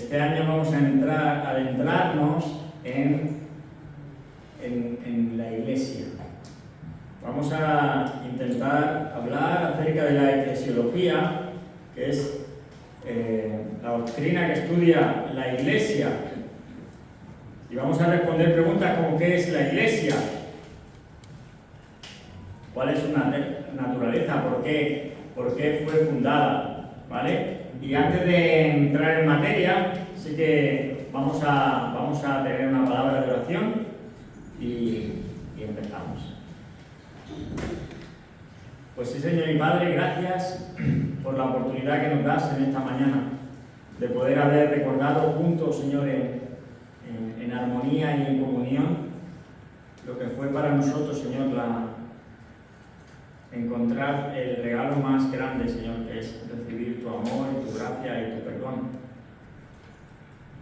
Este año vamos a adentrarnos en la Iglesia. Vamos a intentar hablar acerca de la eclesiología, que es la doctrina que estudia la Iglesia. Y vamos a responder preguntas como ¿qué es la Iglesia? ¿Cuál es su naturaleza? ¿Por qué fue fundada? ¿Vale? Y antes de entrar en materia, sí que vamos a tener una palabra de oración y empezamos. Pues sí, Señor y Padre, gracias por la oportunidad que nos das en esta mañana de poder haber recordado juntos, Señor, en armonía y en comunión lo que fue para nosotros, Señor, encontrar el regalo más grande, Señor, que es recibir tu amor y tu gracia y tu perdón.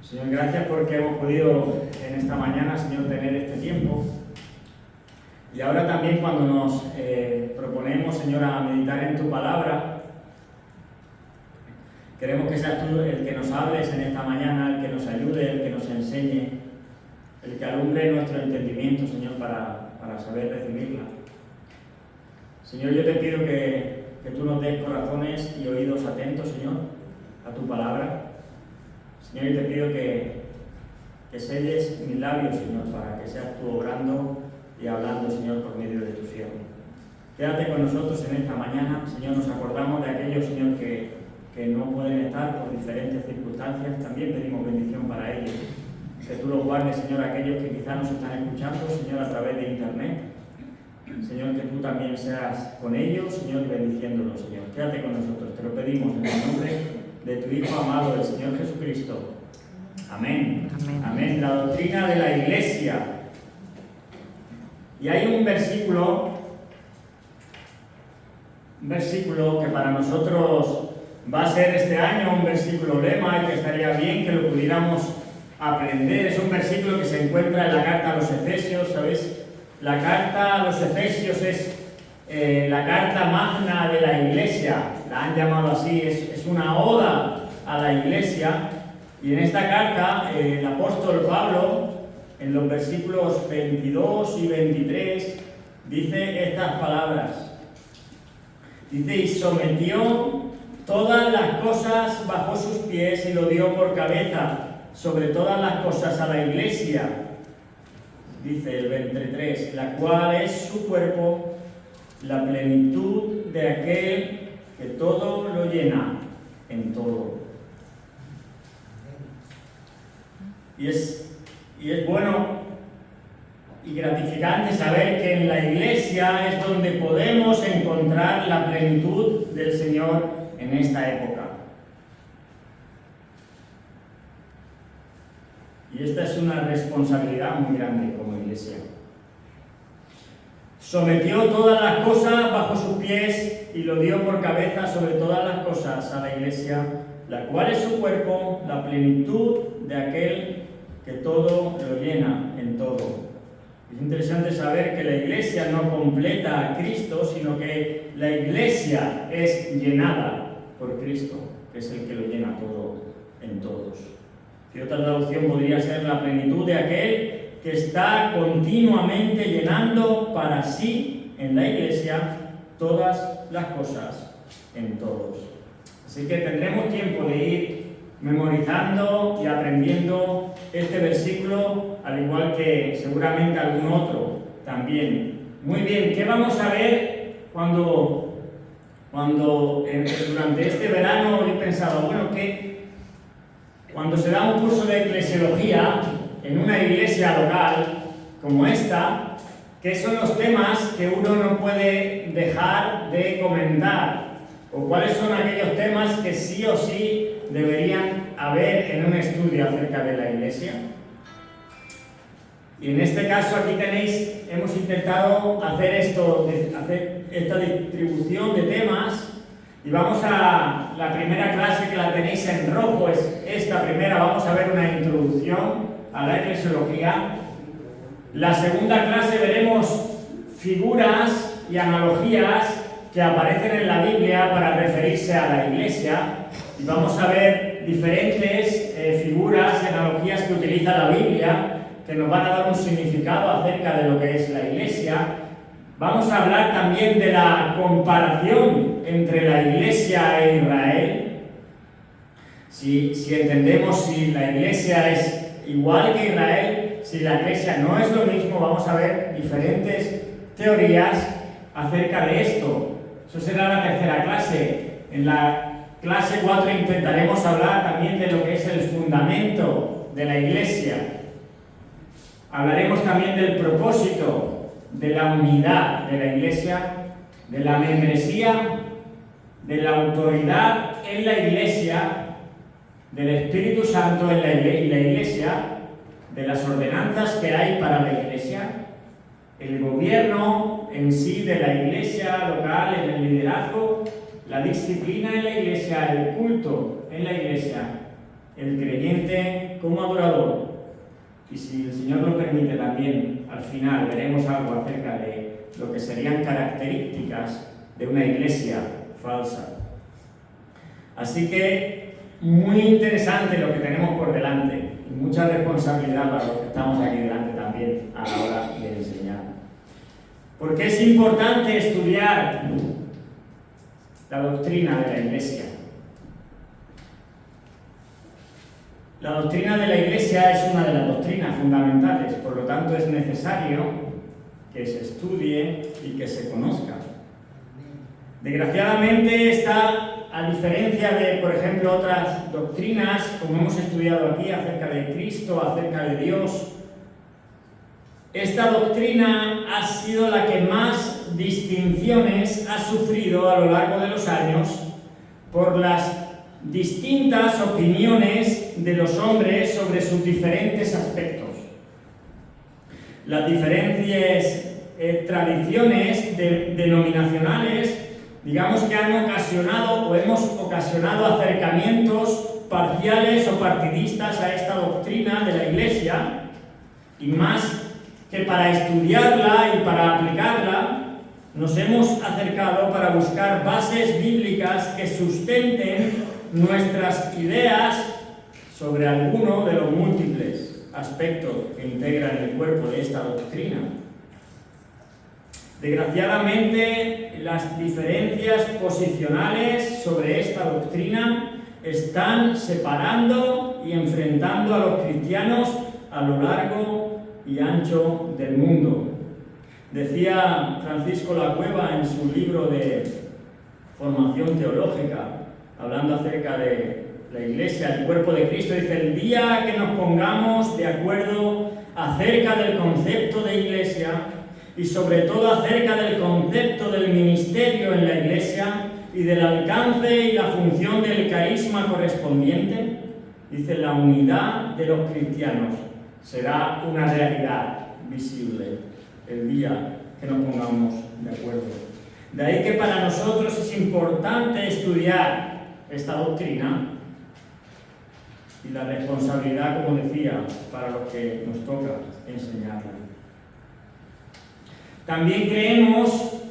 Señor, gracias porque hemos podido en esta mañana, Señor, tener este tiempo. Y ahora también cuando nos proponemos, Señor, a meditar en tu palabra, queremos que seas tú el que nos hables en esta mañana, el que nos ayude, el que nos enseñe, el que alumbre nuestro entendimiento, Señor, para saber recibirla. Señor, yo te pido que tú nos des corazones y oídos atentos, Señor, a tu palabra. Señor, yo te pido que selles mis labios, Señor, para que seas tú obrando y hablando, Señor, por medio de tu siervo. Quédate con nosotros en esta mañana. Señor, nos acordamos de aquellos, Señor, que no pueden estar por diferentes circunstancias. También pedimos bendición para ellos. Que tú los guardes, Señor, aquellos que quizás nos están escuchando, Señor, a través de internet. Señor, que tú también seas con ellos, Señor, y bendiciéndolos, Señor. Quédate con nosotros, te lo pedimos en el nombre de tu Hijo amado, el Señor Jesucristo. Amén. Amén. Amén. La doctrina de la Iglesia. Y hay un versículo que para nosotros va a ser este año un versículo lema y que estaría bien que lo pudiéramos aprender. Es un versículo que se encuentra en la carta a los Efesios, ¿sabéis? La carta a los Efesios es la carta magna de la Iglesia, la han llamado así, es una oda a la Iglesia. Y en esta carta el apóstol Pablo, en los versículos 22 y 23, dice estas palabras. Dice, y sometió todas las cosas bajo sus pies y lo dio por cabeza sobre todas las cosas a la Iglesia. Dice el 23, la cual es su cuerpo, la plenitud de aquel que todo lo llena en todo. Y es bueno y gratificante saber que en la Iglesia es donde podemos encontrar la plenitud del Señor en esta época. Y esta es una responsabilidad muy grande como Iglesia. Sometió todas las cosas bajo sus pies y lo dio por cabeza sobre todas las cosas a la Iglesia, la cual es su cuerpo, la plenitud de aquel que todo lo llena en todo. Es interesante saber que la Iglesia no completa a Cristo, sino que la Iglesia es llenada por Cristo, que es el que lo llena todo en todos. Y otra traducción podría ser la plenitud de aquel que está continuamente llenando para sí en la Iglesia todas las cosas en todos. Así que tendremos tiempo de ir memorizando y aprendiendo este versículo, al igual que seguramente algún otro también. Muy bien, ¿qué vamos a ver cuando durante este verano he pensado, bueno, que cuando se da un curso de eclesiología en una iglesia local como esta, ¿qué son los temas que uno no puede dejar de comentar? ¿O cuáles son aquellos temas que sí o sí deberían haber en un estudio acerca de la Iglesia? Y en este caso aquí hemos intentado hacer esta distribución de temas. Y vamos a la primera clase, que la tenéis en rojo, es esta primera. Vamos a ver una introducción a la eclesiología. La segunda clase veremos figuras y analogías que aparecen en la Biblia para referirse a la Iglesia. Y vamos a ver diferentes figuras utiliza la Biblia, que nos van a dar un significado acerca de lo que es la Iglesia. Vamos a hablar también de la comparación entre la Iglesia e Israel. Si entendemos si la Iglesia es igual que Israel, si la Iglesia no es lo mismo, vamos a ver diferentes teorías acerca de esto. Eso será la tercera clase. En la clase 4 intentaremos hablar también de lo que es el fundamento de la Iglesia. Hablaremos también del propósito, de la unidad de la Iglesia, de la membresía, de la autoridad en la Iglesia, del Espíritu Santo en la Iglesia, de las ordenanzas que hay para la Iglesia, el gobierno en sí de la Iglesia local, en el liderazgo, la disciplina en la Iglesia, el culto en la Iglesia, el creyente como adorador. Y si el Señor lo permite también, al final veremos algo acerca de lo que serían características de una iglesia falsa. Así que muy interesante lo que tenemos por delante y mucha responsabilidad para los que estamos aquí delante también a la hora de enseñar. Porque es importante estudiar la doctrina de la Iglesia. La doctrina de la Iglesia es una de las doctrinas fundamentales, por lo tanto es necesario que se estudie y que se conozca. Desgraciadamente está, a diferencia de, por ejemplo, otras doctrinas, como hemos estudiado aquí, acerca de Cristo, acerca de Dios, esta doctrina ha sido la que más distinciones ha sufrido a lo largo de los años por las distintas opiniones de los hombres sobre sus diferentes aspectos. Las diferentes tradiciones denominacionales, digamos que han ocasionado o hemos ocasionado acercamientos parciales o partidistas a esta doctrina de la Iglesia, y más que para estudiarla y para aplicarla, nos hemos acercado para buscar bases bíblicas que sustenten nuestras ideas sobre alguno de los múltiples aspectos que integran el cuerpo de esta doctrina. Desgraciadamente, las diferencias posicionales sobre esta doctrina están separando y enfrentando a los cristianos a lo largo y ancho del mundo. Decía Francisco Lacueva en su libro de formación teológica, hablando acerca de la Iglesia, el cuerpo de Cristo, dice: el día que nos pongamos de acuerdo acerca del concepto de Iglesia y sobre todo acerca del concepto del ministerio en la Iglesia y del alcance y la función del carisma correspondiente, dice, la unidad de los cristianos será una realidad visible el día que nos pongamos de acuerdo. De ahí que para nosotros es importante estudiar esta doctrina y la responsabilidad, como decía, para los que nos toca enseñarla. También creemos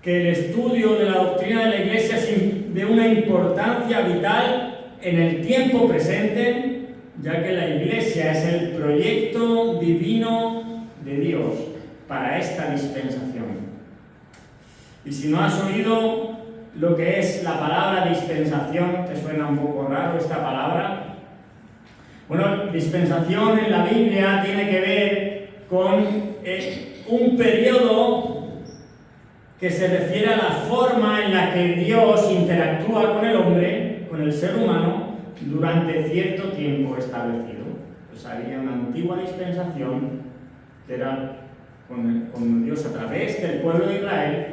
que el estudio de la doctrina de la Iglesia es de una importancia vital en el tiempo presente, ya que la Iglesia es el proyecto divino de Dios para esta dispensación. Y si no has oído lo que es la palabra dispensación, ¿te suena un poco raro esta palabra? Bueno, dispensación en la Biblia tiene que ver con un periodo que se refiere a la forma en la que Dios interactúa con el hombre, con el ser humano, durante cierto tiempo establecido. Pues había una antigua dispensación que era con Dios a través del pueblo de Israel,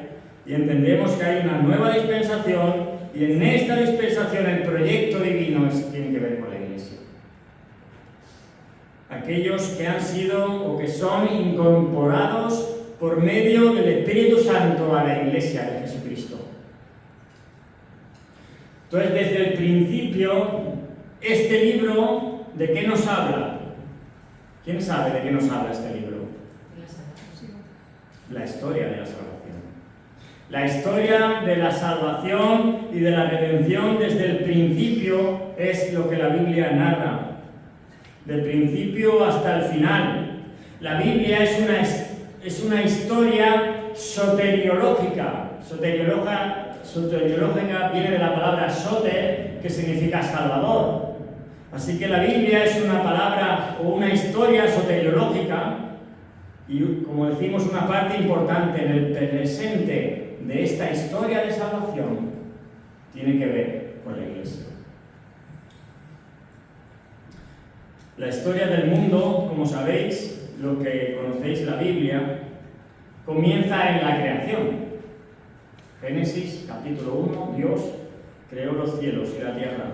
y entendemos que hay una nueva dispensación, y en esta dispensación el proyecto divino tiene que ver con la Iglesia. Aquellos que han sido o que son incorporados por medio del Espíritu Santo a la Iglesia de Jesucristo. Entonces, desde el principio, este libro, ¿de qué nos habla? ¿Quién sabe de qué nos habla este libro? La historia de la salvación. La historia de la salvación y de la redención desde el principio es lo que la Biblia narra. del principio hasta el final. La Biblia es una historia soteriológica. Soteriológica viene de la palabra soter, que significa salvador. Así que la Biblia es una palabra o una historia soteriológica y, como decimos, una parte importante en el presente de esta historia de salvación tiene que ver con la Iglesia. La historia del mundo, como sabéis, lo que conocéis la Biblia, comienza en la creación. Génesis, capítulo 1, Dios creó los cielos y la tierra.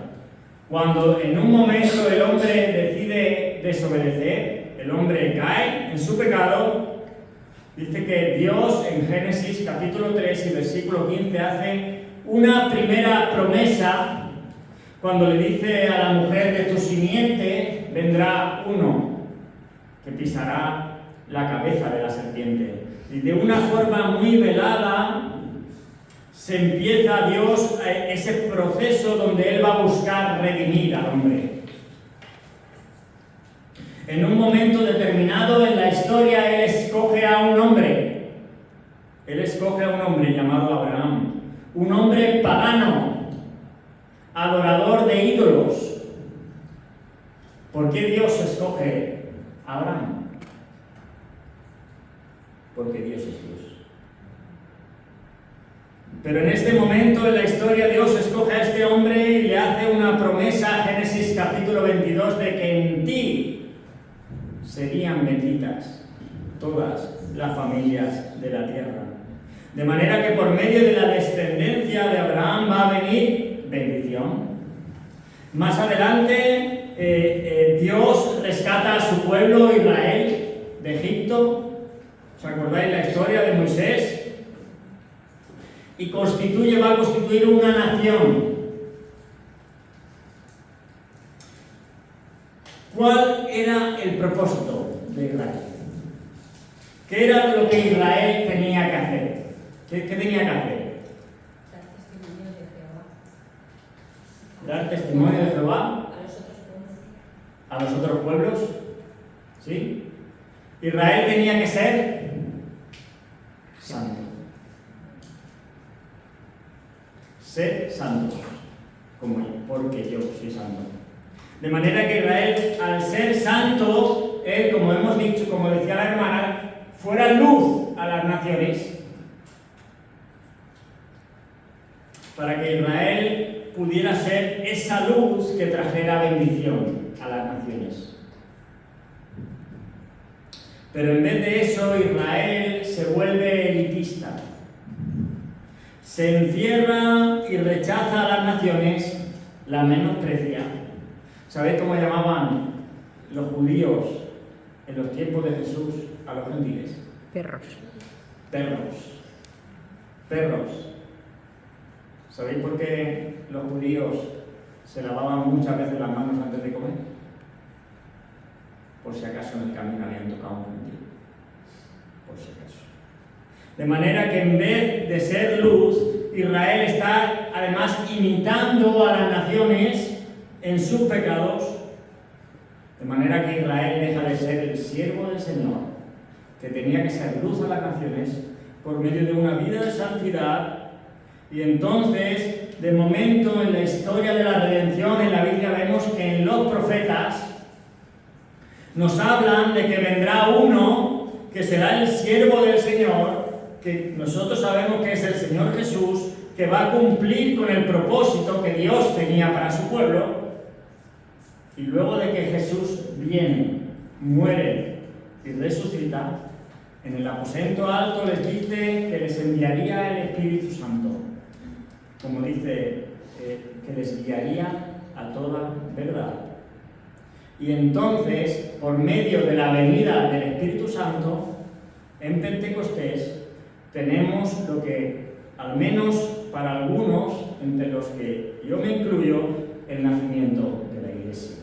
Cuando en un momento el hombre decide desobedecer, el hombre cae en su pecado, dice que Dios en Génesis capítulo 3 y versículo 15 hace una primera promesa cuando le dice a la mujer: de tu simiente vendrá uno que pisará la cabeza de la serpiente. Y de una forma muy velada se empieza Dios ese proceso donde Él va a buscar redimir al hombre. En un momento determinado en la historia, Él escoge a un hombre. Él escoge a un hombre llamado Abraham. Un hombre pagano, adorador de ídolos. ¿Por qué Dios escoge a Abraham? Porque Dios es Dios. Pero en este momento en la historia Dios escoge a este hombre y le hace una promesa, Génesis capítulo 22, de que en ti serían benditas todas las familias de la tierra. De manera que por medio de la descendencia de Abraham va a venir bendición. Más adelante Dios rescata a su pueblo Israel de Egipto. ¿Os acordáis la historia de Moisés? Y va a constituir una nación. ¿Cuál era el propósito de Israel? ¿Qué era lo que Israel tenía que hacer? ¿Qué tenía que hacer? Dar testimonio de Jehová a los otros pueblos. ¿Sí? Israel tenía que ser santo. Sed santos, como yo, porque yo soy santo. De manera que Israel, al ser santo, él, como hemos dicho, como decía la hermana, fuera luz a las naciones. Para que Israel pudiera ser esa luz que trajera bendición a las naciones. Pero en vez de eso, Israel se vuelve elitista. Se encierra y rechaza a las naciones, las menosprecia. ¿Sabéis cómo llamaban los judíos en los tiempos de Jesús a los gentiles? Perros. Perros. ¿Sabéis por qué los judíos se lavaban muchas veces las manos antes de comer? Por si acaso en el camino habían tocado un gentil. Por si acaso. De manera que en vez de ser luz, Israel está además imitando a las naciones en sus pecados. De manera que Israel deja de ser el siervo del Señor, que tenía que ser luz a las naciones por medio de una vida de santidad. Y entonces, de momento, en la historia de la redención, en la Biblia vemos que en los profetas nos hablan de que vendrá uno que será el siervo del Señor, que nosotros sabemos que es el Señor Jesús, que va a cumplir con el propósito que Dios tenía para su pueblo. Y luego de que Jesús viene, muere y resucita, en el aposento alto les dice que les enviaría el Espíritu Santo. Como dice, que les guiaría a toda verdad. Y entonces, por medio de la venida del Espíritu Santo, en Pentecostés, tenemos lo que, al menos para algunos, entre los que yo me incluyo, el nacimiento de la Iglesia.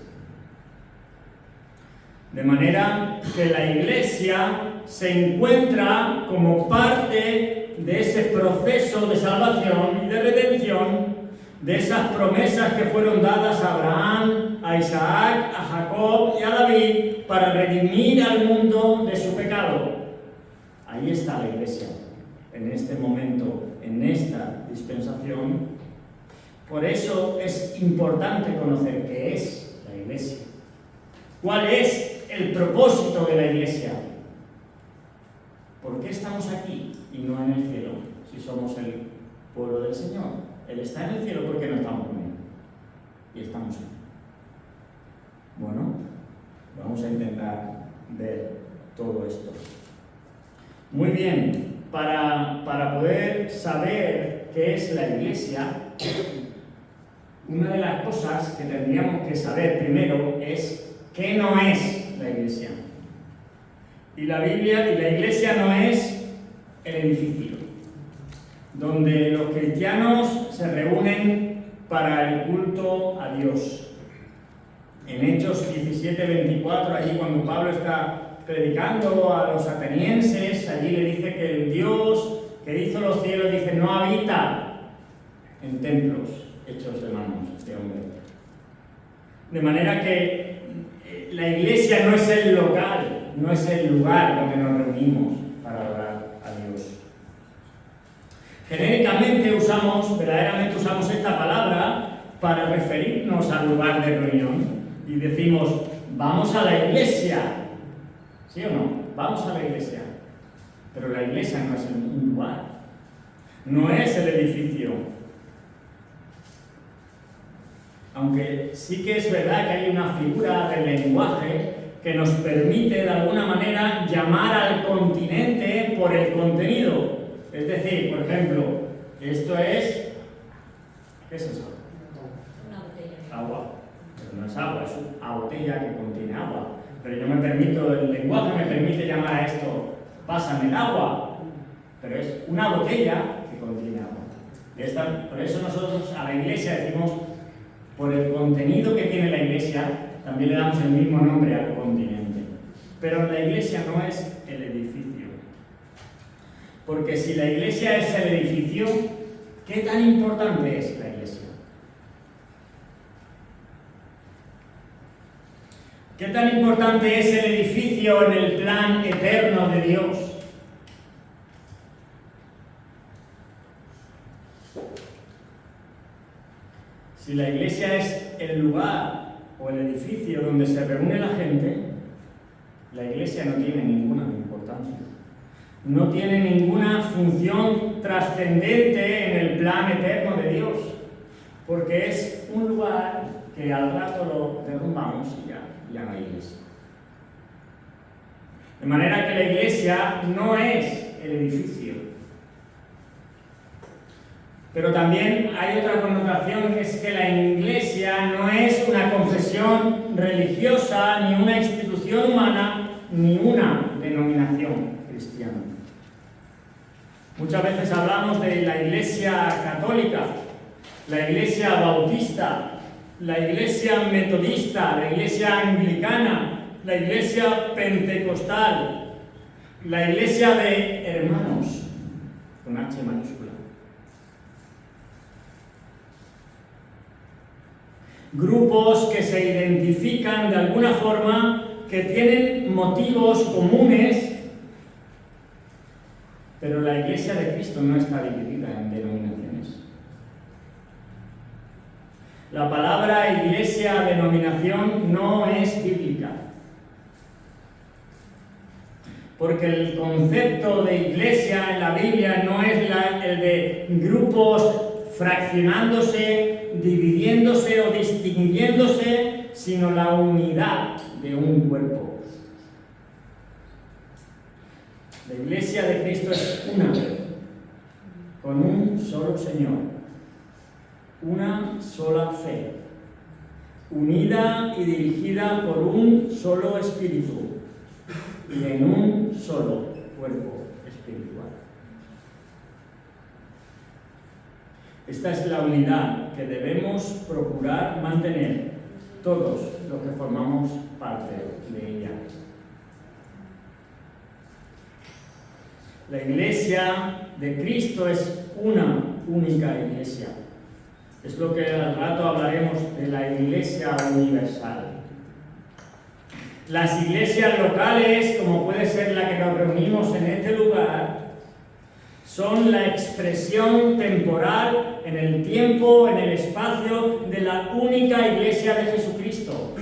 De manera que la Iglesia se encuentra como parte de ese proceso de salvación y de redención, de esas promesas que fueron dadas a Abraham, a Isaac, a Jacob y a a David para redimir al mundo de su pecado. Ahí está la Iglesia, en este momento, en esta dispensación. Por eso es importante conocer qué es la Iglesia. ¿Cuál es el propósito de la Iglesia? ¿Por qué estamos aquí y no en el cielo si somos el pueblo del Señor? Él está en el cielo porque no estamos con Él. Y estamos aquí. Bueno, vamos a intentar ver todo esto. Muy bien, para poder saber qué es la Iglesia, una de las cosas que tendríamos que saber primero es qué no es la Iglesia. Y la Iglesia no es el edificio donde los cristianos se reúnen para el culto a Dios. En Hechos 17:24, allí cuando Pablo está predicando a los atenienses, allí le dice que el Dios que hizo los cielos, dice, no habita en templos hechos de manos de hombre. De manera que la Iglesia no es el local, no es el lugar donde nos reunimos para adorar a Dios. Genéricamente verdaderamente usamos esta palabra para referirnos al lugar de reunión y decimos, vamos a la iglesia. ¿Sí o no? Vamos a la iglesia. Pero la iglesia no es un lugar, no es el edificio. Aunque sí que es verdad que hay una figura del lenguaje que nos permite de alguna manera llamar al continente por el contenido. Es decir, por ejemplo, esto es... ¿Qué es eso? Una botella. Agua. Pero no es agua, es una botella que contiene agua. Pero yo me permito, el lenguaje me permite llamar a esto, pásame el agua. Pero es una botella que contiene agua. Por eso nosotros a la iglesia decimos, por el contenido que tiene la iglesia, también le damos el mismo nombre al continente. Pero la iglesia no es el edificio. Porque si la iglesia es el edificio, ¿qué tan importante es la iglesia? ¿Qué tan importante es el edificio en el plan eterno de Dios? Si la iglesia es el lugar o el edificio donde se reúne la gente, la iglesia no tiene ninguna importancia. No tiene ninguna función trascendente en el plan eterno de Dios, porque es un lugar que al rato lo derrumbamos y ya no hay iglesia. De manera que la iglesia no es el edificio. Pero también hay otra connotación, que es que la iglesia no es una confesión religiosa, ni una institución humana, ni una denominación cristiana. Muchas veces hablamos de la iglesia católica, la iglesia bautista, la iglesia metodista, la iglesia anglicana, la iglesia pentecostal, la iglesia de hermanos, con H mayúscula. Grupos que se identifican de alguna forma, que tienen motivos comunes, pero la iglesia de Cristo no está dividida en denominaciones. La palabra iglesia, denominación, no es bíblica. Porque el concepto de iglesia en la Biblia no es el de grupos fraccionándose, dividiéndose o distinguiéndose, sino la unidad de un cuerpo. La iglesia de Cristo es una, con un solo Señor, una sola fe, unida y dirigida por un solo Espíritu y en un solo cuerpo espiritual. Esta es la unidad que debemos procurar mantener todos los que formamos parte de ella. La iglesia de Cristo es una única iglesia. Es lo que al rato hablaremos de la iglesia universal. Las iglesias locales, como puede ser la que nos reunimos en este lugar, son la expresión temporal en el tiempo, en el espacio de la única iglesia de Jesucristo.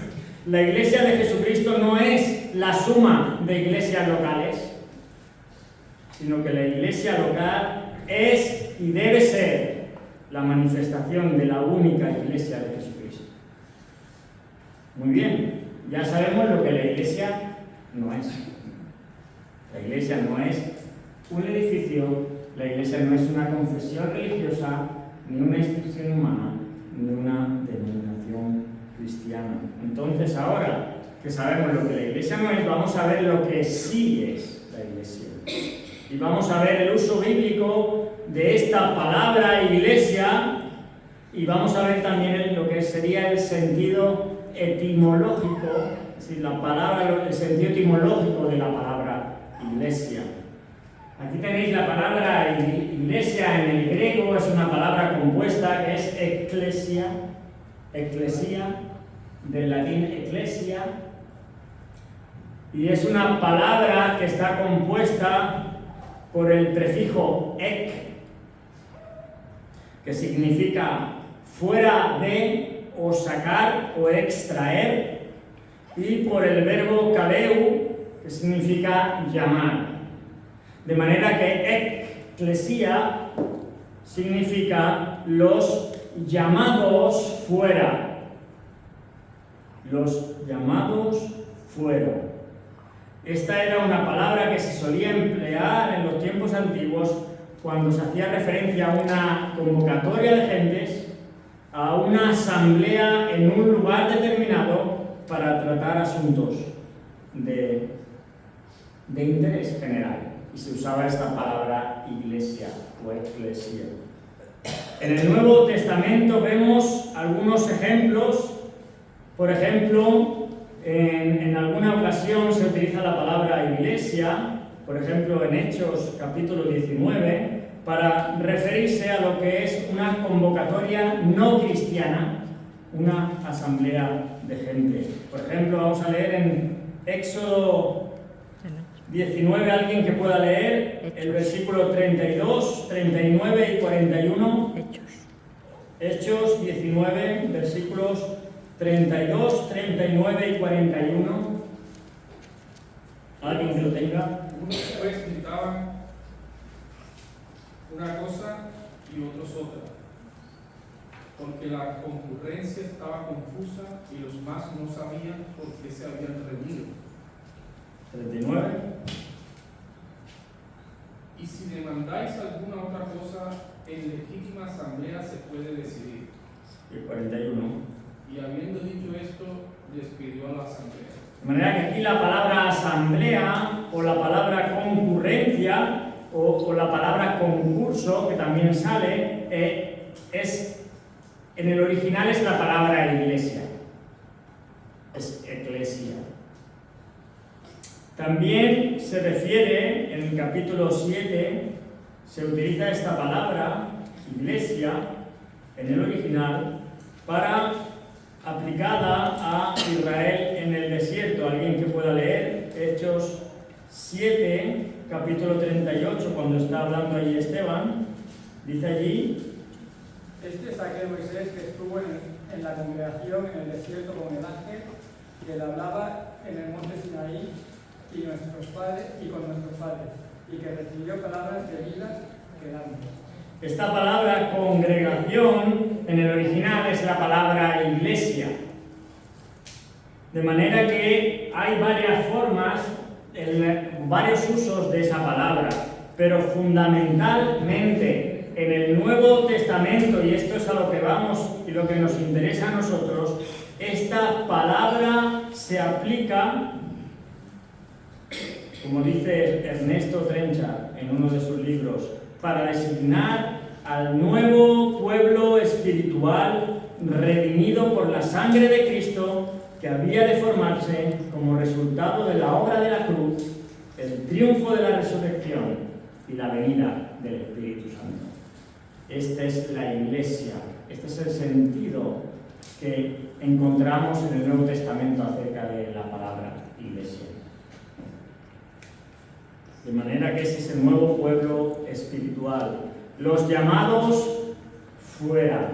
La iglesia de Jesucristo no es la suma de iglesias locales, sino que la iglesia local es y debe ser la manifestación de la única iglesia de Jesucristo. Muy bien, ya sabemos lo que la iglesia no es. La iglesia no es un edificio, la iglesia no es una confesión religiosa, ni una institución humana, ni una denominación cristiana. Entonces, ahora que sabemos lo que la iglesia no es, vamos a ver lo que sí es la iglesia. Y vamos a ver el uso bíblico de esta palabra iglesia, y vamos a ver también lo que sería el sentido etimológico, es decir, el sentido etimológico de la palabra iglesia. Aquí tenéis la palabra iglesia en el griego, es una palabra compuesta que es eclesia, del latín ecclesia, y es una palabra que está compuesta por el prefijo ek, que significa fuera de, o sacar, o extraer, y por el verbo kabeu, que significa llamar. De manera que eclesia significa los llamados fuera. Los llamados fuera. Esta era una palabra que se solía emplear en los tiempos antiguos cuando se hacía referencia a una convocatoria de gentes, a una asamblea en un lugar determinado para tratar asuntos de interés general. Y se usaba esta palabra iglesia o eclesia. En el Nuevo Testamento vemos algunos ejemplos. Por ejemplo, en alguna ocasión se utiliza la palabra iglesia, por ejemplo en Hechos capítulo 19, para referirse a lo que es una convocatoria no cristiana, una asamblea de gente. Por ejemplo, vamos a leer en Éxodo 19, alguien que pueda leer el versículo 32, 39 y 41. Hechos 19, versículos 32, 39 y 41. ¿Alguien que lo tenga? Unos pues gritaban una cosa y otros otra, porque la concurrencia estaba confusa y los más no sabían por qué se habían reunido. 39. Y si demandáis alguna otra cosa, en legítima asamblea se puede decidir. Y 41. Y habiendo dicho esto, despidió a la asamblea. De manera que aquí la palabra asamblea, o la palabra concurrencia, o la palabra concurso, que también sale, en el original es la palabra iglesia. Es eclesia. También se refiere, en el capítulo 7, se utiliza esta palabra, iglesia, en el original, para aplicada a Israel en el desierto. ¿Alguien que pueda leer? Hechos 7, capítulo 38, cuando está hablando allí Esteban, dice allí: Este es aquel Moisés que estuvo en la congregación en el desierto con el ángel, que le hablaba en el monte Sinaí y con nuestros padres, y que recibió palabras de vida que dan. Esta palabra congregación en el original es la palabra iglesia. De manera que hay varias formas, varios usos de esa palabra, pero fundamentalmente en el Nuevo Testamento, y esto es a lo que vamos y lo que nos interesa a nosotros, esta palabra se aplica, como dice Ernesto Trenchard en uno de sus libros, para designar al nuevo pueblo espiritual redimido por la sangre de Cristo, que había de formarse como resultado de la obra de la cruz, el triunfo de la resurrección y la venida del Espíritu Santo. Esta es la iglesia, este es el sentido que encontramos en el Nuevo Testamento acerca de la palabra iglesia. manera que ese es el nuevo pueblo espiritual. Los llamados fuera.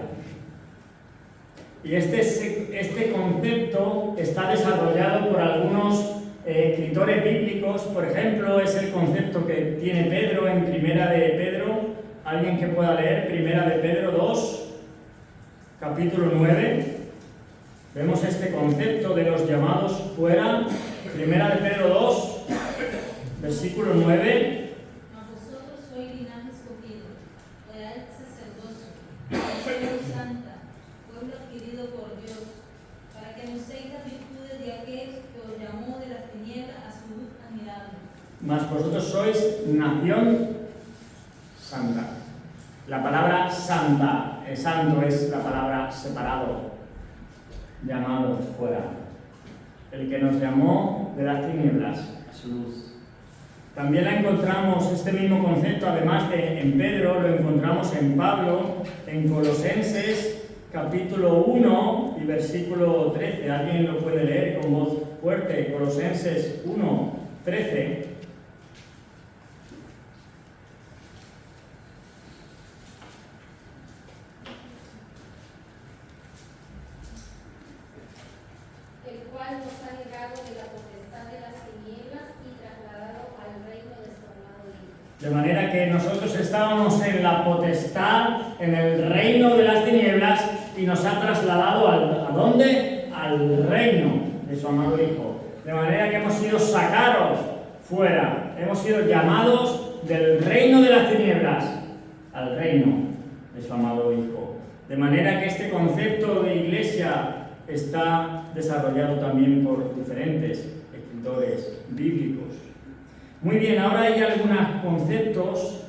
Y este concepto está desarrollado por algunos escritores bíblicos. Por ejemplo, es el concepto que tiene Pedro en Primera de Pedro. ¿Alguien que pueda leer Primera de Pedro 2, capítulo 9? Vemos este concepto de los llamados fuera. Primera de Pedro 2, versículo 9. Mas vosotros sois linaje escogido, real sacerdocio, nación santa, pueblo adquirido por Dios, para que anunciéis las virtudes de aquel que os llamó de las tinieblas a su luz admirable. Mas vosotros sois nación santa. La palabra santa, santo es la palabra separado, llamado fuera. El que nos llamó de las tinieblas a su luz. También la encontramos, este mismo concepto, además de en Pedro, lo encontramos en Pablo, en Colosenses, capítulo 1 y versículo 13. ¿Alguien lo puede leer con voz fuerte? Colosenses 1, 13. El cual nos ha librado de la potestad de las tinieblas y trasladado al reino de su amado Hijo. De manera que nosotros estábamos en la potestad, en el reino de las tinieblas, y nos ha trasladado ¿a dónde? Al reino de su amado Hijo. De manera que hemos sido sacados fuera, hemos sido llamados del reino de las tinieblas al reino de su amado Hijo. De manera que este concepto de iglesia está desarrollado también por diferentes escritores bíblicos. Muy bien, ahora hay algunos conceptos,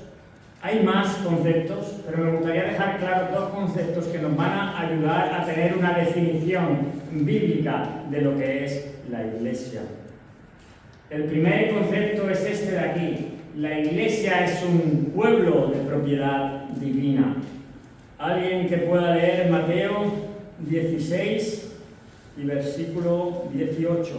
hay más conceptos, pero me gustaría dejar claro dos conceptos que nos van a ayudar a tener una definición bíblica de lo que es la iglesia. El primer concepto es este de aquí. La iglesia es un pueblo de propiedad divina. ¿Alguien que pueda leer Mateo 16 y versículo 18?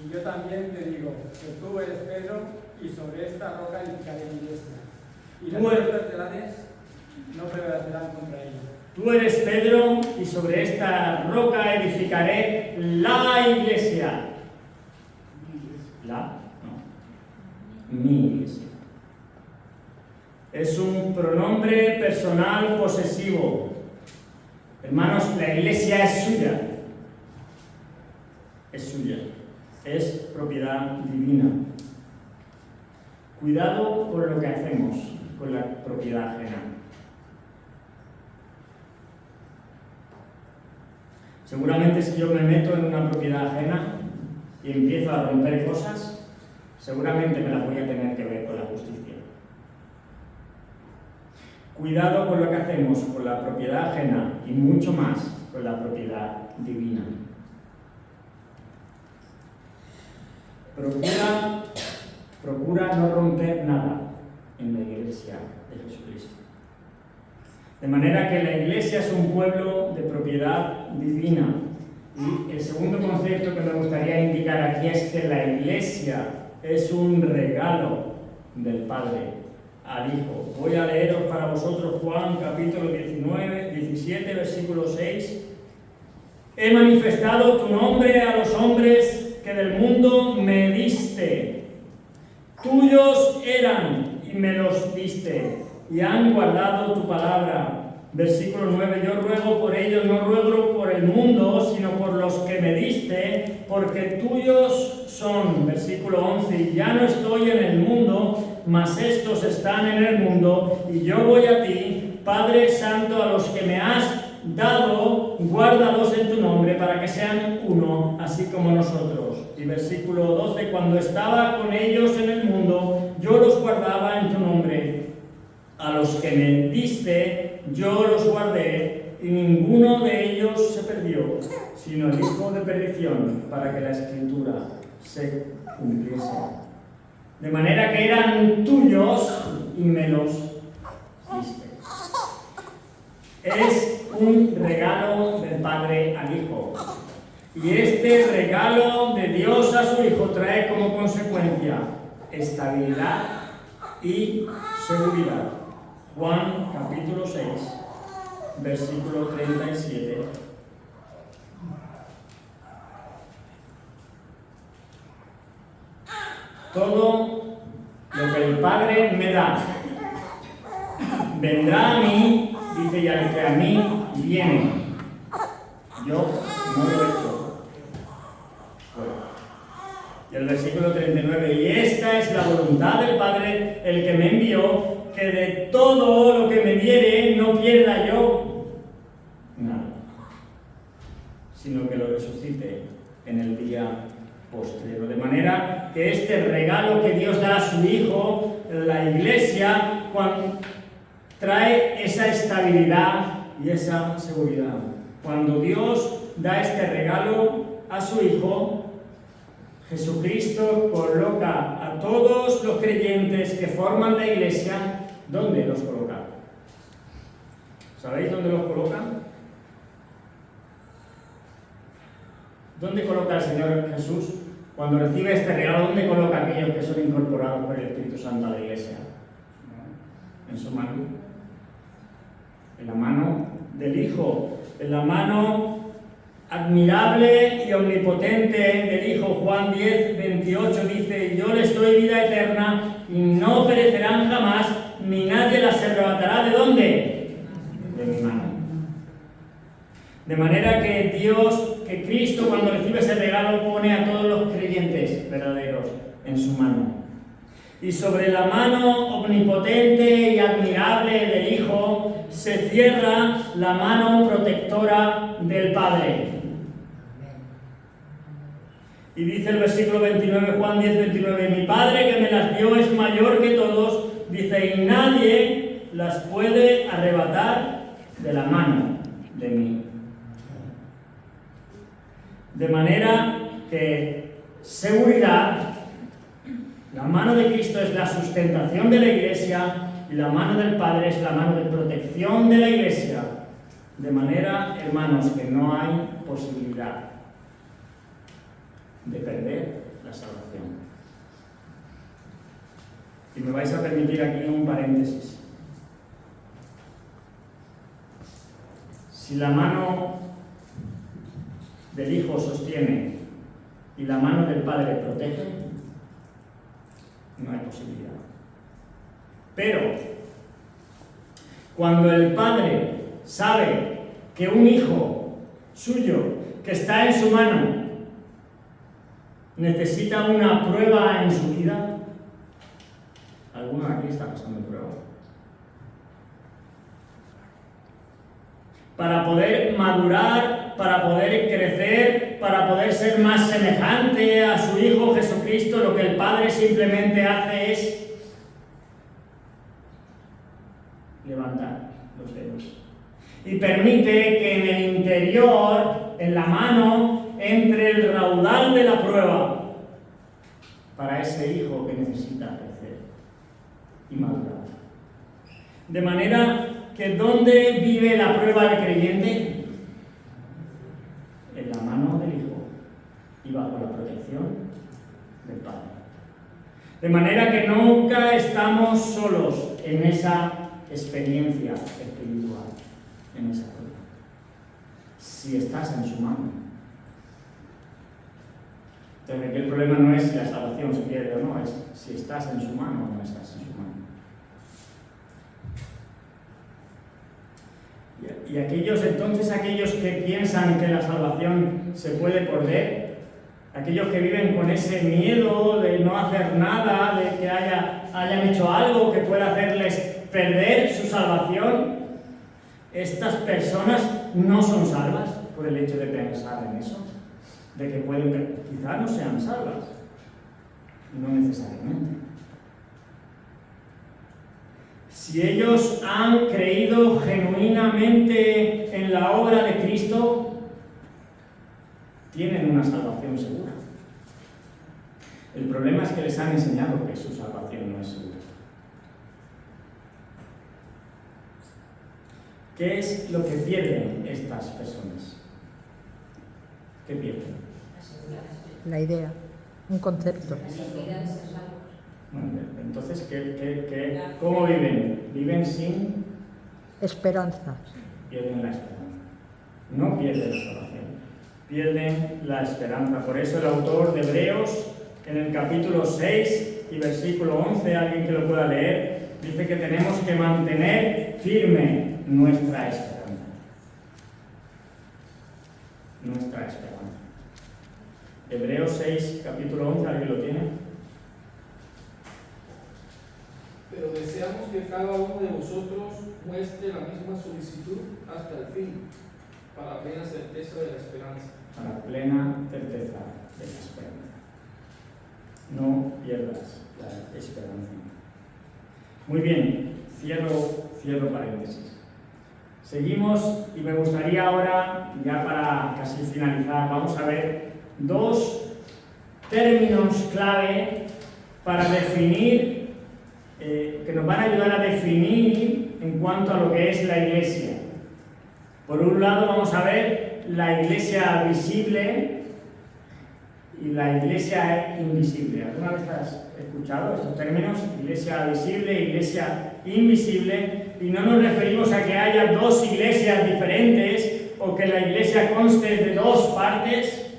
Y yo también te digo que tú eres Pedro, y sobre esta roca edificaré mi iglesia. Y las puertas del Hades no prevalecerán contra ella. Tú eres Pedro, y sobre esta roca edificaré la iglesia. ¿La? No. Mi iglesia. Es un pronombre personal posesivo. Hermanos, la iglesia es suya. Es suya. Es propiedad divina. Cuidado con lo que hacemos con la propiedad ajena. Seguramente si yo me meto en una propiedad ajena y empiezo a romper cosas, seguramente me las voy a tener que ver con la justicia. Cuidado con lo que hacemos con la propiedad ajena y mucho más con la propiedad divina. Procura no romper nada en la iglesia de Jesucristo. De manera que la iglesia es un pueblo de propiedad divina. Y el segundo concepto que me gustaría indicar aquí es que la iglesia es un regalo del Padre al Hijo. Voy a leeros para vosotros Juan capítulo 17, versículo 6. He manifestado tu nombre a los hombres que del mundo me diste. Tuyos eran y me los diste, y han guardado tu palabra. Versículo 9. Yo ruego por ellos, no ruego por el mundo, sino por los que me diste, porque tuyos son. Versículo 11. Y ya no estoy en el mundo, mas estos están en el mundo, y yo voy a ti. Padre Santo, a los que me has dado, guárdalos en tu nombre, para que sean uno, así como nosotros. Y versículo 12. Cuando estaba con ellos en el mundo, yo los guardaba en tu nombre. A los que me diste, yo los guardé, y ninguno de ellos se perdió, sino el hijo de perdición, para que la escritura se cumpliese. De manera que eran tuyos y me los diste. Es un regalo del Padre al Hijo. Y este regalo de Dios a su Hijo trae como consecuencia estabilidad y seguridad. Juan capítulo 6, versículo 37. Todo lo que el Padre me da vendrá a mí, dice, y al que a mí viene, yo no lo he hecho. Y el versículo 39, y esta es la voluntad del Padre, el que me envió, que de todo lo que me diere no pierda yo nada, sino que lo resucite en el día postrero. De manera que este regalo que Dios da a su Hijo, la Iglesia, trae esa estabilidad y esa seguridad. Cuando Dios da este regalo a su Hijo, Jesucristo coloca a todos los creyentes que forman la Iglesia, ¿dónde los coloca? ¿Sabéis dónde los coloca? ¿Dónde coloca el Señor Jesús cuando recibe este regalo? ¿Dónde coloca a aquellos que son incorporados por el Espíritu Santo a la Iglesia? En su mano. En la mano del Hijo. En la mano admirable y omnipotente del Hijo. Juan 10, 28 dice: yo les doy vida eterna y no perecerán jamás, ni nadie las arrebatará. ¿De dónde? De mi mano. De manera que Dios, que Cristo, cuando recibe ese regalo, pone a todos los creyentes verdaderos en su mano. Y sobre la mano omnipotente y admirable del Hijo se cierra la mano protectora del Padre. Y dice el versículo 29, Juan 10, 29, mi Padre que me las dio es mayor que todos, dice, y nadie las puede arrebatar de la mano de mí. De manera que seguridad, la mano de Cristo es la sustentación de la Iglesia y la mano del Padre es la mano de protección de la Iglesia. De manera, hermanos, que no hay posibilidad de perder la salvación. Y me vais a permitir aquí un paréntesis. Si la mano del Hijo sostiene y la mano del Padre protege, no hay posibilidad. Pero cuando el Padre sabe que un hijo suyo que está en su mano necesita una prueba en su vida, ¿alguno aquí está pasando prueba? Para poder madurar, para poder crecer, para poder ser más semejante a su Hijo Jesucristo, lo que el Padre simplemente hace es levantar los dedos. Y permite que en el interior, en la mano, entre el raudal de la prueba para ese hijo que necesita crecer y madurar. De manera que ¿dónde vive la prueba del creyente? En la mano del Hijo y bajo la protección del Padre. De manera que nunca estamos solos en esa experiencia espiritual, en esa prueba. Si estás en su mano. Entonces, aquí el problema no es si la salvación se pierde o no, es si estás en su mano o no estás en su mano. Y aquellos que piensan que la salvación se puede perder, aquellos que viven con ese miedo de no hacer nada, de que hayan hecho algo que pueda hacerles perder su salvación, estas personas no son salvas por el hecho de pensar en eso, de que quizá no sean salvas, no necesariamente. Si ellos han creído genuinamente en la obra de Cristo, tienen una salvación segura. El problema es que les han enseñado que su salvación no es segura. ¿Qué es lo que pierden estas personas? ¿Qué pierden? La idea, un concepto. Bueno, entonces, ¿cómo viven? Viven sin... Esperanza. Pierden la esperanza. No pierden la salvación, pierden la esperanza. Por eso el autor de Hebreos, en el capítulo 6 y versículo 11, alguien que lo pueda leer, dice que tenemos que mantener firme nuestra esperanza. Nuestra esperanza. Hebreos 6, capítulo 11, ¿alguien lo tiene? Pero deseamos que cada uno de vosotros muestre la misma solicitud hasta el fin, para plena certeza de la esperanza. Para plena certeza de la esperanza. No pierdas la esperanza. Muy bien, cierro paréntesis. Seguimos y me gustaría ahora, ya para casi finalizar, vamos a ver dos términos clave para definir, que nos van a ayudar a definir en cuanto a lo que es la iglesia. Por un lado vamos a ver la iglesia visible y la iglesia invisible. ¿Alguna vez has escuchado estos términos? Iglesia visible, iglesia invisible. Y no nos referimos a que haya dos iglesias diferentes o que la iglesia conste de dos partes,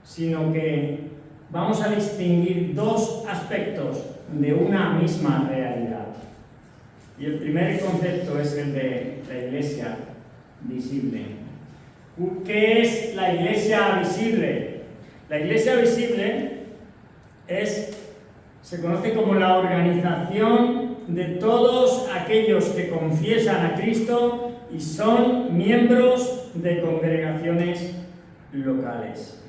sino que vamos a distinguir dos aspectos de una misma realidad. Y el primer concepto es el de la iglesia visible. ¿Qué es la iglesia visible? La iglesia visible se conoce como la organización de todos aquellos que confiesan a Cristo y son miembros de congregaciones locales,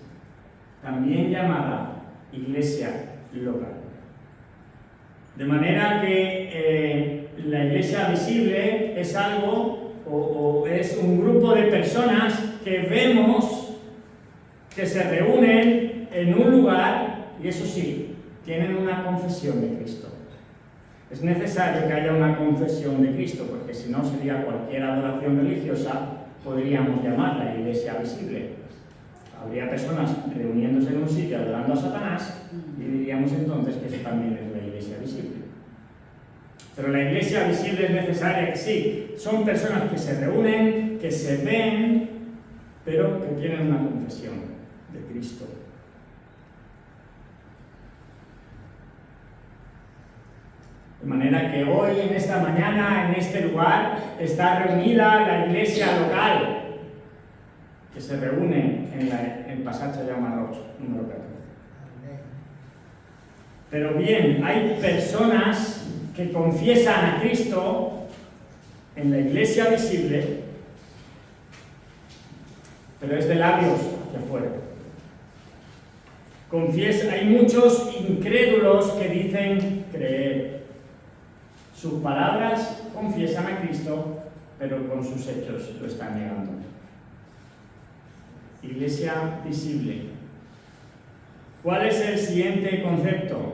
también llamada iglesia local. De manera que la iglesia visible es algo o es un grupo de personas que vemos que se reúnen en un lugar y eso sí, tienen una confesión de Cristo. Es necesario que haya una confesión de Cristo, porque si no sería cualquier adoración religiosa, podríamos llamarla iglesia visible. Habría personas reuniéndose en un sitio adorando a Satanás y diríamos entonces que eso también es la iglesia visible. Pero la iglesia visible es necesaria que sí, son personas que se reúnen, que se ven, pero que tienen una confesión de Cristo. De manera que hoy, en esta mañana, en este lugar, está reunida la iglesia local, que se reúne en el Passatge Jaume Roig, número 14. Pero bien, hay personas que confiesan a Cristo en la iglesia visible, pero es de labios hacia afuera. Hay muchos incrédulos que dicen creer. Sus palabras confiesan a Cristo, pero con sus hechos lo están negando. Iglesia visible. ¿Cuál es el siguiente concepto?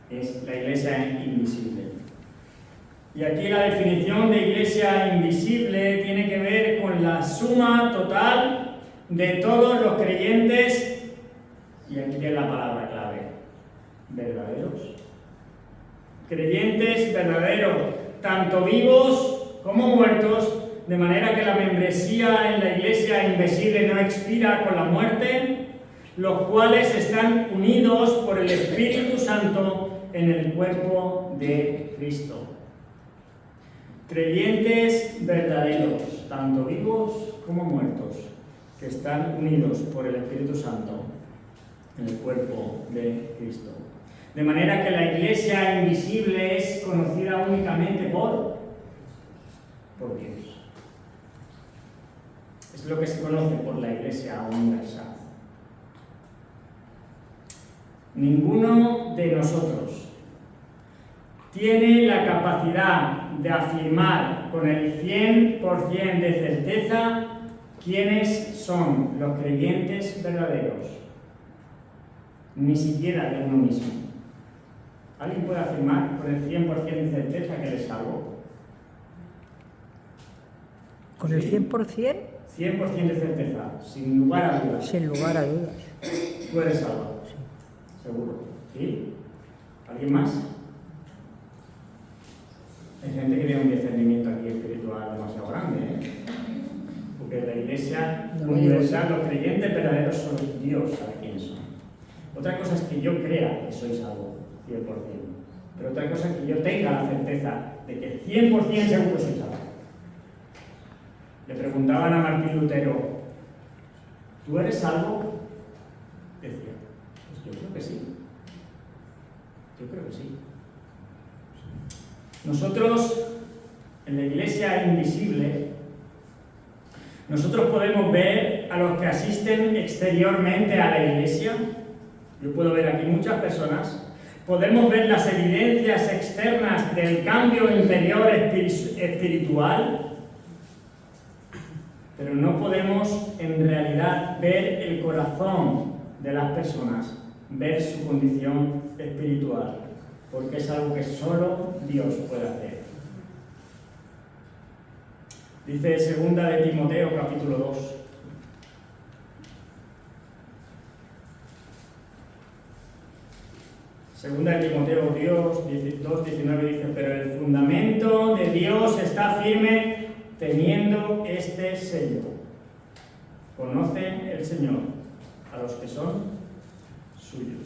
Es la iglesia invisible. Y aquí la definición de iglesia invisible tiene que ver con la suma total de todos los creyentes, y aquí tiene la palabra clave, verdaderos. Creyentes verdaderos, tanto vivos como muertos, de manera que la membresía en la iglesia invisible no expira con la muerte, los cuales están unidos por el Espíritu Santo en el cuerpo de Cristo. Creyentes verdaderos, tanto vivos como muertos, que están unidos por el Espíritu Santo en el cuerpo de Cristo. De manera que la iglesia invisible es conocida únicamente por Dios. Es lo que se conoce por la iglesia universal. Ninguno de nosotros tiene la capacidad de afirmar con el 100% de certeza quiénes son los creyentes verdaderos, ni siquiera de uno mismo. ¿Alguien puede afirmar con el 100% de certeza que eres salvo? Con el 100%, 100% de certeza, sin lugar a dudas. sin lugar a dudas. Tú eres salvo. Seguro. ¿Sí? ¿Alguien más? Hay gente que tiene un discernimiento aquí espiritual demasiado grande, ¿eh? Porque la Iglesia No lo universal, los creyentes verdaderos son Dios, sabe quiénes son. Otra cosa es que yo crea que soy salvo, 100%. Pero otra cosa es que yo tenga la certeza de que 100% seguro soy salvo. Le preguntaban a Martín Lutero, ¿tú eres salvo? Decía, pues yo creo que sí. Yo creo que sí. Nosotros, en la Iglesia invisible, nosotros podemos ver a los que asisten exteriormente a la Iglesia. Yo puedo ver aquí muchas personas. Podemos ver las evidencias externas del cambio interior espiritual, pero no podemos en realidad ver el corazón de las personas, ver su condición espiritual, porque es algo que solo Dios puede hacer. Dice 2 de Timoteo, capítulo 2. Segunda de Timoteo 2:19 dice, pero el fundamento de Dios está firme teniendo este sello. Conoce el Señor a los que son suyos.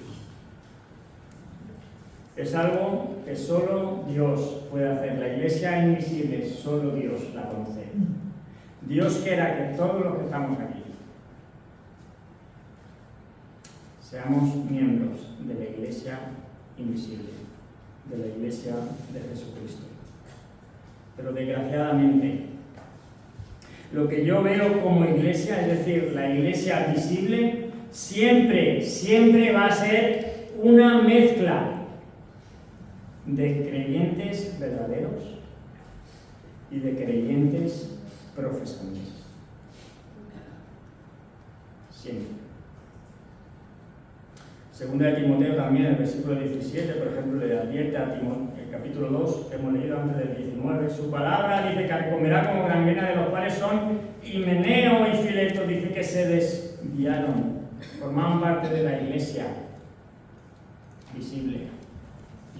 Es algo que solo Dios puede hacer. La Iglesia invisible, solo Dios la conoce. Dios quiera que todos los que estamos aquí seamos miembros de la Iglesia invisible, de la Iglesia de Jesucristo. Pero desgraciadamente, lo que yo veo como Iglesia, es decir, la Iglesia visible, siempre va a ser una mezcla de creyentes verdaderos y de creyentes profesantes. Siempre. Segunda de Timoteo también, el versículo 17, por ejemplo, le advierte a Timoteo, el capítulo 2, que hemos leído antes del 19, su palabra dice que comerá como gran vena, de los cuales son Himeneo y Fileto, dice que se desviaron, formaban parte de la Iglesia visible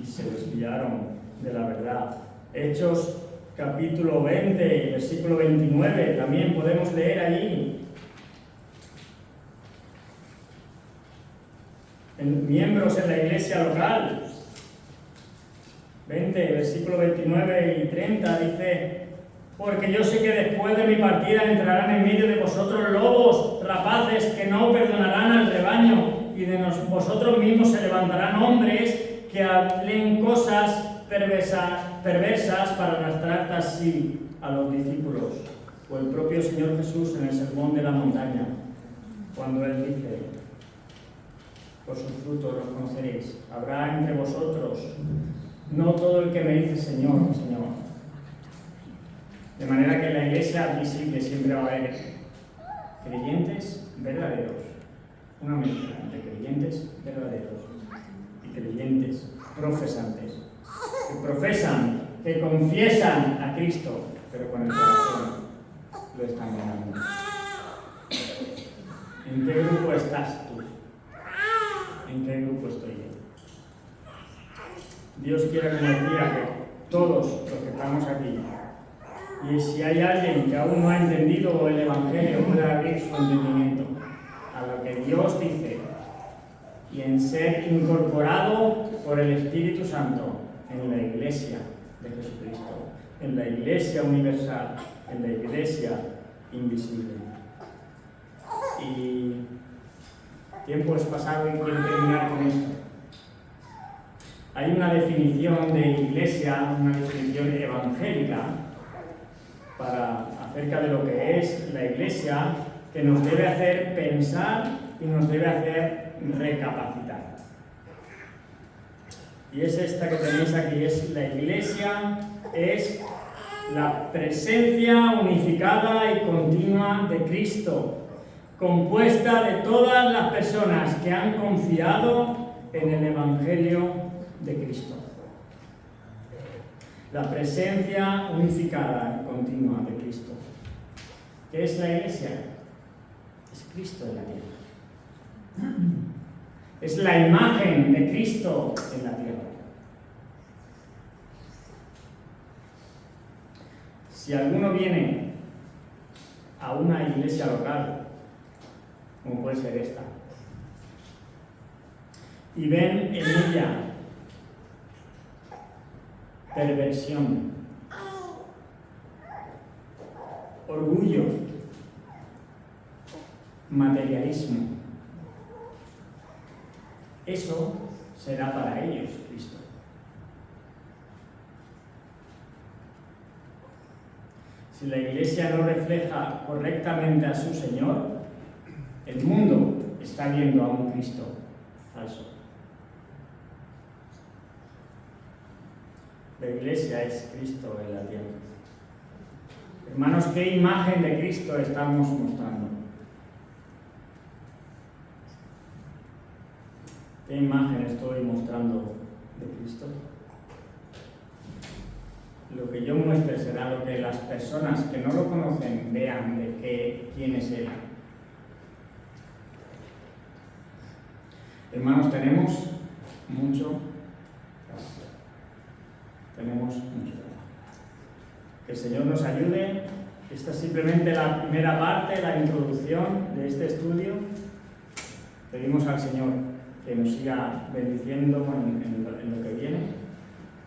y se desviaron de la verdad. Hechos capítulo 20, versículo 29, también podemos leer allí. Miembros en la iglesia local. 20, versículo 29 y 30 dice, porque yo sé que después de mi partida entrarán en medio de vosotros lobos rapaces que no perdonarán al rebaño, y de vosotros mismos se levantarán hombres que hablen cosas perversas para arrastrar así a los discípulos. O el propio Señor Jesús en el Sermón de la Montaña, cuando Él dice, por sus frutos los conoceréis. Habrá entre vosotros no todo el que me dice Señor, Señor. De manera que en la iglesia visible siempre va a haber creyentes verdaderos, una mezcla de creyentes verdaderos y creyentes profesantes, que profesan, que confiesan a Cristo, pero con el corazón lo están ganando. ¿En qué grupo estás tú? ¿En qué grupo estoy yo? Dios quiere, como decía, que todos los que estamos aquí, y si hay alguien que aún no ha entendido el Evangelio, pueda abrir su entendimiento a lo que Dios dice y en ser incorporado por el Espíritu Santo en la Iglesia de Jesucristo, en la Iglesia universal, en la Iglesia invisible. Y tiempo es pasado y quiero terminar con esto. Hay una definición de iglesia, una definición evangélica acerca de lo que es la iglesia, que nos debe hacer pensar y nos debe hacer recapacitar. Y es esta que tenéis aquí, es la iglesia, es la presencia unificada y continua de Cristo, compuesta de todas las personas que han confiado en el Evangelio de Cristo. La presencia unificada y continua de Cristo. ¿Qué es la Iglesia? Es Cristo en la tierra. Es la imagen de Cristo en la tierra. Si alguno viene a una iglesia local, como puede ser esta, y ven en ella perversión, orgullo, materialismo, eso será para ellos Cristo. Si la Iglesia no refleja correctamente a su Señor, el mundo está viendo a un Cristo falso. La Iglesia es Cristo en la tierra. Hermanos, ¿qué imagen de Cristo estamos mostrando? ¿Qué imagen estoy mostrando de Cristo? Lo que yo muestre será lo que las personas que no lo conocen vean de quién es Él. Hermanos, tenemos mucho trabajo. Tenemos mucho trabajo. Que el Señor nos ayude. Esta es simplemente la primera parte, la introducción de este estudio. Pedimos al Señor que nos siga bendiciendo en lo que viene,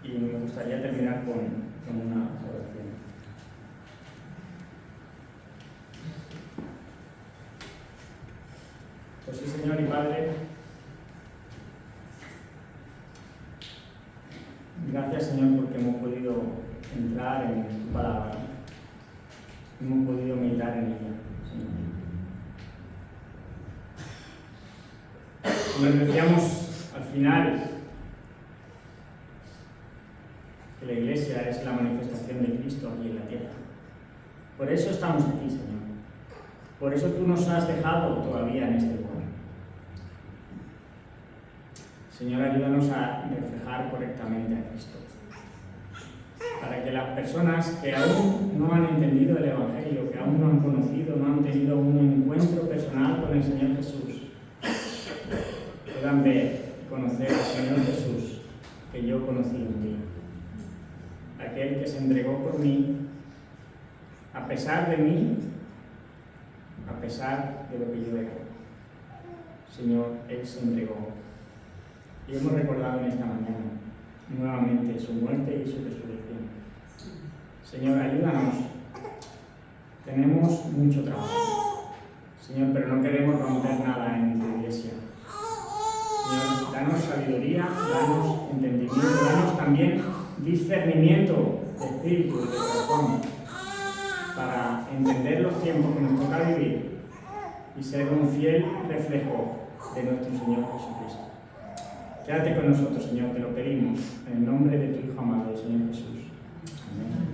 y me gustaría terminar con una oración. Pues sí, Señor y Padre, gracias, Señor, porque hemos podido entrar en tu palabra, hemos podido meditar en ella, Señor. Como decíamos al final, que la Iglesia es la manifestación de Cristo aquí en la tierra. Por eso estamos aquí, Señor. Por eso tú nos has dejado todavía en este lugar. Señor, ayúdanos a reflejar correctamente a Cristo. Para que las personas que aún no han entendido el Evangelio, que aún no han conocido, no han tenido un encuentro personal con el Señor Jesús, puedan ver y conocer al Señor Jesús que yo conocí en ti. Aquel que se entregó por mí, a pesar de mí, a pesar de lo que yo era. Señor, Él se entregó. Y hemos recordado en esta mañana nuevamente su muerte y su resurrección. Señor, ayúdanos. Tenemos mucho trabajo, Señor, pero no queremos romper nada en tu Iglesia. Señor, danos sabiduría, danos entendimiento, danos también discernimiento de espíritu y de corazón para entender los tiempos que nos toca vivir y ser un fiel reflejo de nuestro Señor Jesucristo. Quédate con nosotros, Señor, te lo pedimos en el nombre de tu Hijo amado, el Señor Jesús. Amén.